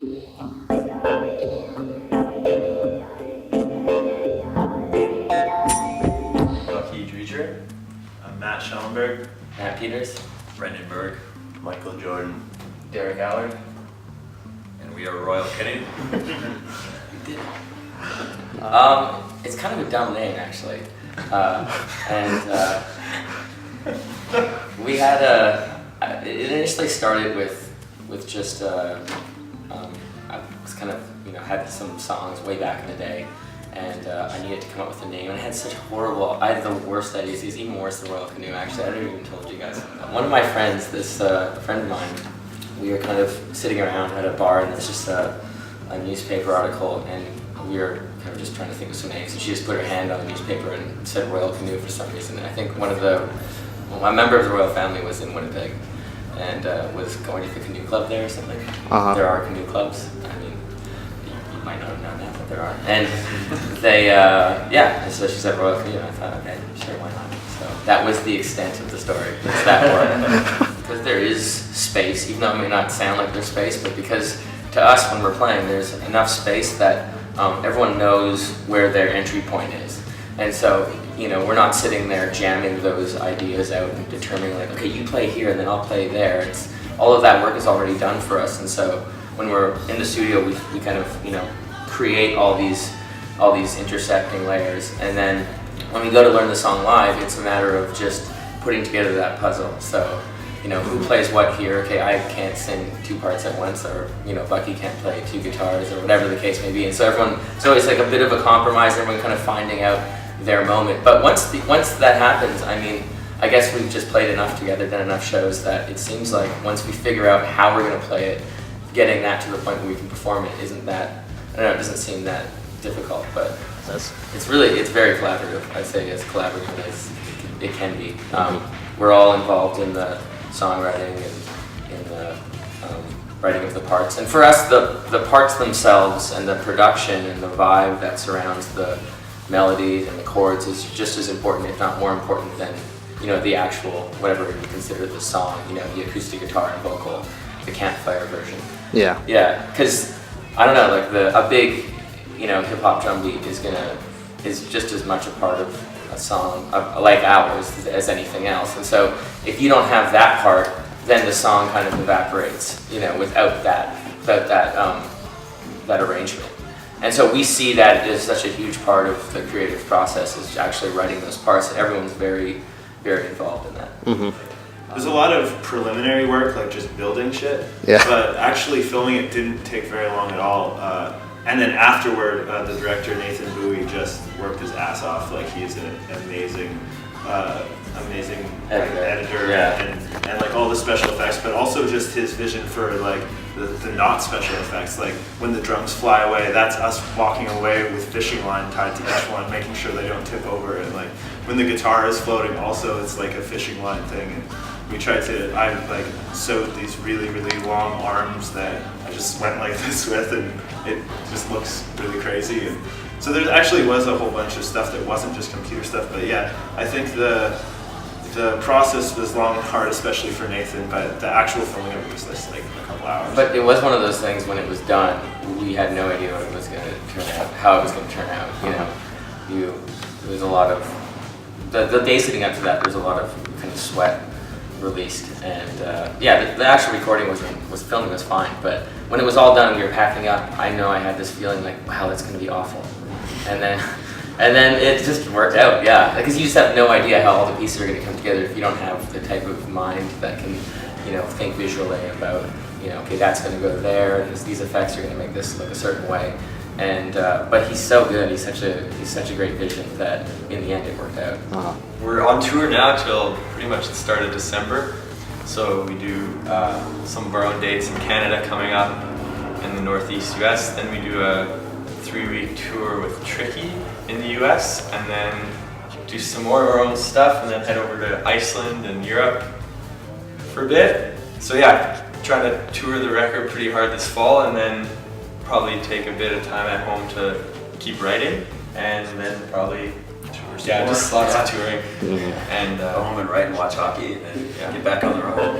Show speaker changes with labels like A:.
A: Lucky Dreger. I'm Matt Schellenberg.
B: Matt Peters.
A: Brendan Berg.
C: Michael Jordan.
B: Derek Allard.
A: And we are Royal Canoe.
B: It's kind of a dumb name, actually. We had it initially started with just I was kind of had some songs way back in the day, and I needed to come up with a name. And I had such I had the worst ideas. It's even worse than Royal Canoe. Actually, I never even told you guys. One of my friends, this friend of mine, we were kind of sitting around at a bar, and there's just a newspaper article, and we were kind of just trying to think of some names, and she just put her hand on the newspaper and said Royal Canoe for some reason. And I think a member of the royal family was in Winnipeg and was going to the canoe club there or something.
D: Uh-huh.
B: There are canoe clubs. I mean, you might not have known that, but there are. And they, and so she said Royal Canoe, and I thought, okay, sure, why not? So that was the extent of the story. It's that word. Because there is space, even though it may not sound like there's space, but because to us when we're playing, there's enough space that everyone knows where their entry point is. And so, we're not sitting there jamming those ideas out and determining like, okay, you play here and then I'll play there. All of that work is already done for us. And so when we're in the studio, we kind of, create all these intersecting layers. And then when we go to learn the song live, it's a matter of just putting together that puzzle. So, who plays what here? Okay, I can't sing two parts at once, or Bucky can't play two guitars, or whatever the case may be. And so it's always like a bit of a compromise. Everyone kind of finding out their moment. But once that happens, I mean, I guess we've just played enough together, done enough shows that it seems like once we figure out how we're going to play it, getting that to the point where we can perform it isn't that. I don't know. It doesn't seem that difficult, but it's very collaborative. I'd say as collaborative as it can be. We're all involved in the songwriting and in the writing of the parts. And for us, the parts themselves and the production and the vibe that surrounds the melodies and the chords is just as important, if not more important, than the actual whatever you consider the song. The acoustic guitar and vocal, the campfire version.
D: Yeah.
B: Yeah, because I don't know, like a big hip hop drum beat is just as much a part of a song like ours as anything else. And so if you don't have that part, then the song kind of evaporates, without that arrangement. And so we see that as such a huge part of the creative process is actually writing those parts, and everyone's very, very involved in that.
D: Mm-hmm.
A: There's a lot of preliminary work, like just building shit.
D: Yeah.
A: But actually filming it didn't take very long at all. And then afterward, the director Nathan Bowie just worked his ass off. Like he's an amazing editor,
B: Yeah.
A: and like all the special effects, but also just his vision for like the not special effects. Like when the drums fly away, that's us walking away with fishing line tied to each one, making sure they don't tip over. And like when the guitar is floating, also it's like a fishing line thing. And I like sewed these really, really long arms that I just went like this with, and it just looks really crazy. And so there actually was a whole bunch of stuff that wasn't just computer stuff, but yeah, I think the process was long and hard, especially for Nathan, but the actual filming of it was just like a couple hours.
B: But it was one of those things when it was done, we had no idea what it was going to turn out, how it was going to turn out. There's a lot of the days leading up to that. There's a lot of kind of sweat released, and the actual recording filming was fine, but when it was all done and we were packing up, I know I had this feeling like, wow, that's going to be awful, and then it just worked out, yeah, because you just have no idea how all the pieces are going to come together if you don't have the type of mind that can think visually about okay, that's going to go there, and these effects are going to make this look a certain way. And but he's so good. He's such a great vision that in the end it worked out.
D: Uh-huh.
E: We're on tour now till pretty much the start of December. So we do some of our own dates in Canada coming up in the Northeast US. Then we do a 3-week tour with Tricky in the US, and then do some more of our own stuff, and then head over to Iceland and Europe for a bit. So yeah, trying to tour the record pretty hard this fall, and then probably take a bit of time at home to keep writing, and then probably tour some more. Just lots of touring.
D: Mm-hmm.
E: And
C: Go home and write and watch hockey, and then get back on the road.